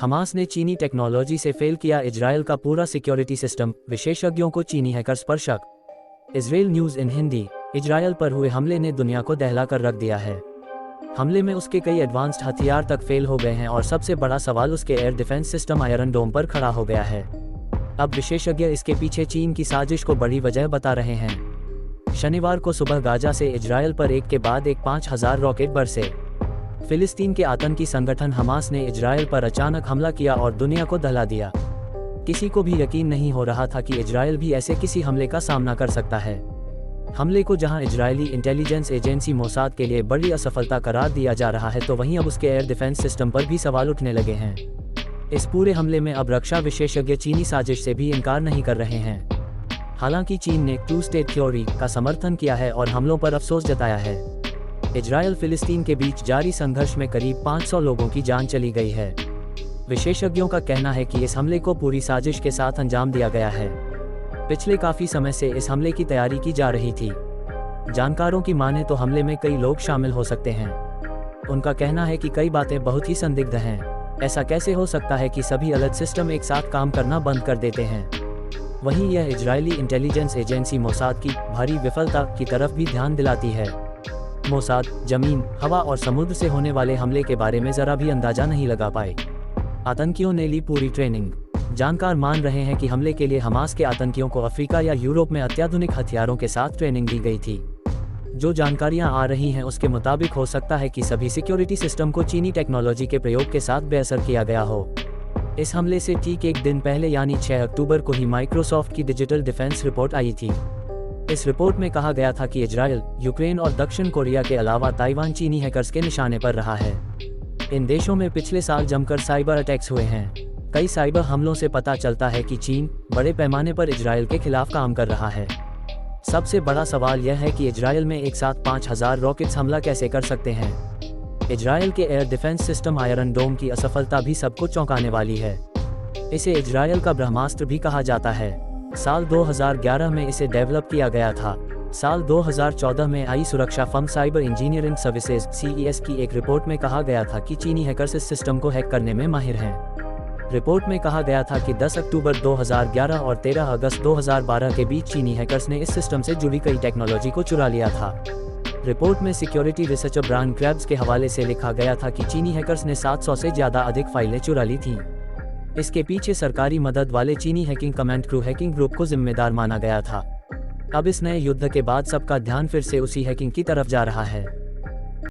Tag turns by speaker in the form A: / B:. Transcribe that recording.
A: Hamas ने चीनी technology से फेल किया इजरायल का पूरा सिक्योरिटी सिस्टम, विशेषज्ञों को चीनी हैकर्स पर शक। इजरायल न्यूज़ इन हिंदी। इजरायल पर हुए हमले ने दुनिया को दहला कर रख दिया है। हमले में उसके कई एडवांस्ड हथियार तक फेल हो गए हैं और सबसे बड़ा सवाल उसके एयर डिफेंस सिस्टम आयरन डोम पर खड़ा हो गया है। अब विशेषज्ञ इसके पीछे चीन की साजिश को बड़ी वजह बता रहे हैं। शनिवार को सुबह गाजा से इजरायल पर एक के बाद एक 5000 रॉकेट बरसे। फिलिस्तीन के आतंकी संगठन हमास ने इजरायल पर अचानक हमला किया और दुनिया को दहला दिया। किसी को भी यकीन नहीं हो रहा था कि इजरायल भी ऐसे किसी हमले का सामना कर सकता है। हमले को जहां इजरायली इंटेलिजेंस एजेंसी मोसाद के लिए बड़ी असफलता करार दिया जा रहा है, तो वहीं अब उसके एयर डिफेंस सिस्टम पर भी सवाल उठने लगे हैं। इस पूरे हमले में अब रक्षा विशेषज्ञ चीनी साजिश से भी इनकार नहीं कर रहे हैं। हालांकि चीन ने टू स्टेट थ्योरी का समर्थन किया है और हमलों पर अफसोस जताया है। इजरायल फिलिस्तीन के बीच जारी संघर्ष में करीब 500 लोगों की जान चली गई है। विशेषज्ञों का कहना है कि इस हमले को पूरी साजिश के साथ अंजाम दिया गया है। पिछले काफी समय से इस हमले की तैयारी की जा रही थी। जानकारों की माने तो हमले में कई लोग शामिल हो सकते हैं। उनका कहना है कि कई बातें बहुत ही संदिग्ध हैं। ऐसा कैसे हो सकता है कि सभी अलग सिस्टम एक साथ काम करना बंद कर देते हैं। वहीं यह इजरायली इंटेलिजेंस एजेंसी मोसाद की भारी विफलता की तरफ भी ध्यान दिलाती है। मोसाद जमीन, हवा और समुद्र से होने वाले हमले के बारे में जरा भी अंदाजा नहीं लगा पाए। आतंकियों ने ली पूरी ट्रेनिंग। जानकार मान रहे हैं कि हमले के लिए हमास के आतंकियों को अफ्रीका या यूरोप में अत्याधुनिक हथियारों के साथ ट्रेनिंग दी गई थी। जो जानकारियां आ रही हैं उसके मुताबिक हो सकता है कि सभी सिक्योरिटी सिस्टम को चीनी टेक्नोलॉजी के प्रयोग के साथ बेअसर किया गया हो। इस हमले से ठीक एक दिन पहले यानी 6 अक्टूबर को ही माइक्रोसॉफ्ट की डिजिटल डिफेंस रिपोर्ट आई थी। इस रिपोर्ट में कहा गया था कि इजरायल, यूक्रेन और दक्षिण कोरिया के अलावा ताइवान चीनी हैकर्स के निशाने पर रहा है। इन देशों में पिछले साल जमकर साइबर अटैक्स हुए हैं। कई साइबर हमलों से पता चलता है कि चीन बड़े पैमाने पर इजरायल के खिलाफ काम कर रहा है। सबसे बड़ा सवाल यह है कि इजरायल में एक साथ 5000 रॉकेट्स हमला कैसे कर सकते हैं। इजरायल के एयर डिफेंस सिस्टम आयरन डोम की असफलता भी सबको चौंकाने वाली है। इसे इजरायल का ब्रह्मास्त्र भी कहा जाता है। साल 2011 में इसे डेवलप किया गया था। साल 2014 में आई सुरक्षा firm cyber engineering services (CES) की एक रिपोर्ट में कहा गया था कि चीनी हैकर्स इस सिस्टम को हैक करने में माहिर हैं। रिपोर्ट में कहा गया था कि 10 अक्टूबर 2011 और 13 अगस्त 2012 के बीच चीनी हैकर्स ने इस सिस्टम से जुड़ी कई टेक्नोलॉजी को चुरा लिया था। रिपोर्ट में सिक्योरिटी रिसर्चर ब्रायन क्रैब्स के हवाले से लिखा गया था कि चीनी हैकर्स ने 700 से ज़्यादा अधिक फाइलें चुरा ली थीं। इसके पीछे सरकारी मदद वाले चीनी hacking command crew hacking group को जिम्मेदार माना गया था। अब इस नए युद्ध के बाद सबका ध्यान फिर से उसी हैकिंग की तरफ जा रहा है।